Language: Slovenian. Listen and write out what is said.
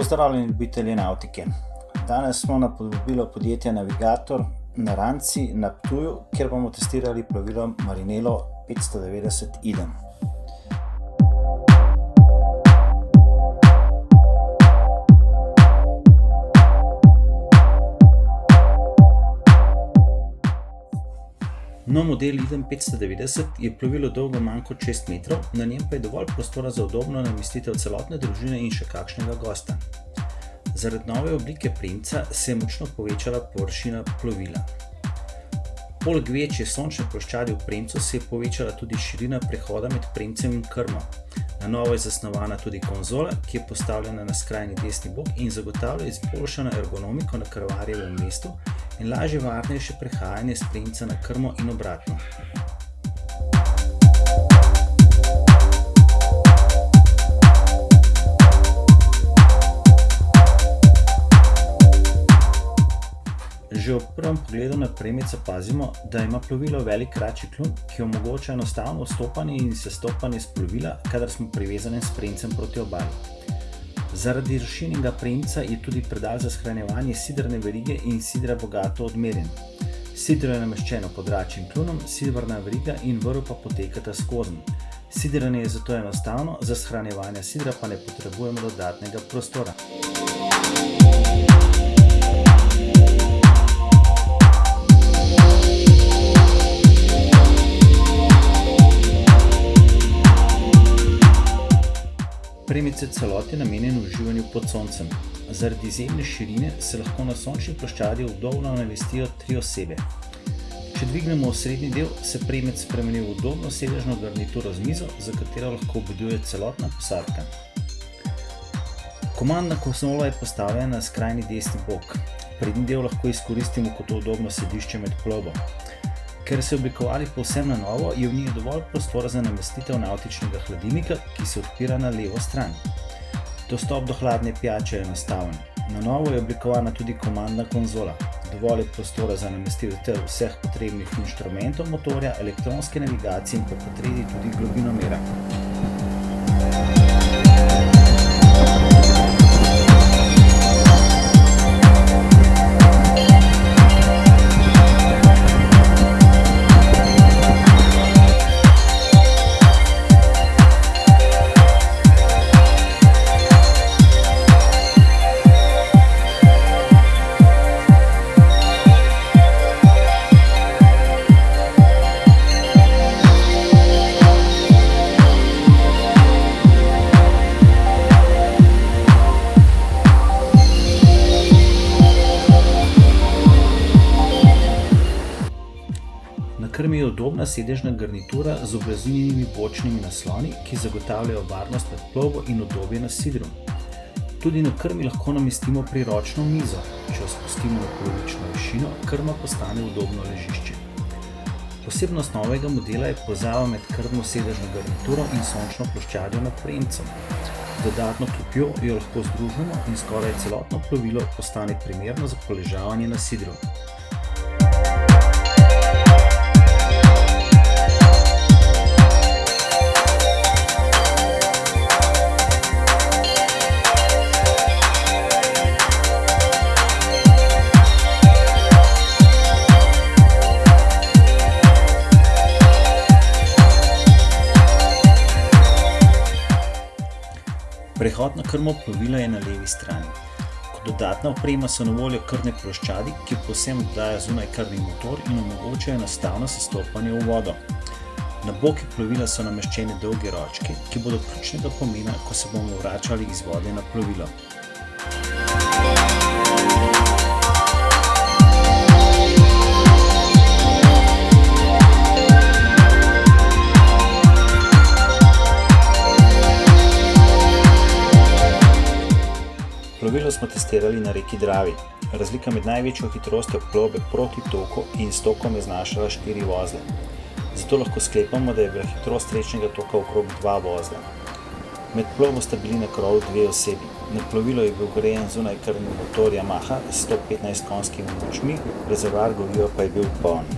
Pozdravljeni ljubitelji navtike. Danes smo na povabilu podjetja Navigator na Ranci na Ptuju, kjer bomo testirali plovilo Marinelo 590 Idem. Nov model Idem 590 je plovilo dolgo manj kot 6 metrov, na njem pa je dovolj prostora za udobno namestitev celotne družine in še kakšnega gosta. Zaradi nove oblike premca se je močno povečala površina plovila. Poleg večje sončne ploščadi v premcu se je povečala tudi širina prehoda med premcem in krmo. Na novo je zasnovana tudi konzola, ki je postavljena na skrajni desni bok in zagotavlja izboljšano ergonomiko na krvarjevem mestu in lažje varnejše prehajanje s premca na krmo in obratno. Že ob prvem pogledu na premec opazimo, da ima plovilo velik kračji kljun, ki omogoča enostavno vstopanje in sestopanje s plovila, kadar smo privezani s premcem proti obali. Zaradi razširjenega premca je tudi predal za shranjevanje sidrne verige in sidra bogato odmerjen. Sidro je nameščeno pod račjim kljunom, sidrna veriga in vrv pa potekata skozenj. Sidranje je zato enostavno, za shranjevanje sidra pa ne potrebujemo dodatnega prostora. Premec je v celoti namenjen uživanju pod soncem. Zaradi izjemne širine se lahko na sončni ploščadi udobno namestijo 3 osebe. Če dvignemo osrednji del, se premec spremeni v udobno sedežno garnituro z mizo, za katero lahko obeduje celotna posadka. Komandna konzola je postavljena na skrajni desni bok. Prednji del lahko izkoristimo kot udobno sedišče med plovbo. Ker se oblikovali povsem na novo, je v njih dovolj prostora za namestitev navtičnega hladilnika, ki se odpira na levo stran. Dostop do hladne pijače je enostaven. Na novo je oblikovana tudi komandna konzola. Dovolj je prostora za namestitev vseh potrebnih inštrumentov motorja, elektronske navigacije in po potrebi tudi globinomera. Na krmi je udobna sedežna garnitura z oblazinjenimi bočnimi nasloni, ki zagotavljajo varnost med plovbo in udobje na sidru. Tudi na krmi lahko namestimo priročno mizo. Če jo spustimo na polovično višino, krma postane udobno ležišče. Posebnost novega modela je povezava med krmno sedežno garnituro in sončno ploščadjo nad premcem. Dodatno klopjo jo lahko združimo in skoraj celotno plovilo postane primerno za poležavanje na sidru. Prehod na krmo plovila je na levi strani. Kot dodatna oprema so na voljo krmne ploščadi, ki povsem oddaja zunajkrmni motor in omogočajo enostavno sestopanje v vodo. Na boki plovila so nameščene dolge ročke, ki bodo ključnega pomena, ko se bomo vračali iz vode na plovilo. Plovilo smo testirali na reki Dravi. Razlika med največjo hitrostjo plovbe proti toku in s tokom je znašala 4 vozle. Zato lahko sklepamo, da je bila hitrost rečnega toka okrog 2 vozla. Med plovbo sta bili na krovu 2 osebi. Na plovilu je bil vgrajen zunajkrmni motor Yamaha s 115 konjskimi močmi, rezervoar goriva pa je bil poln.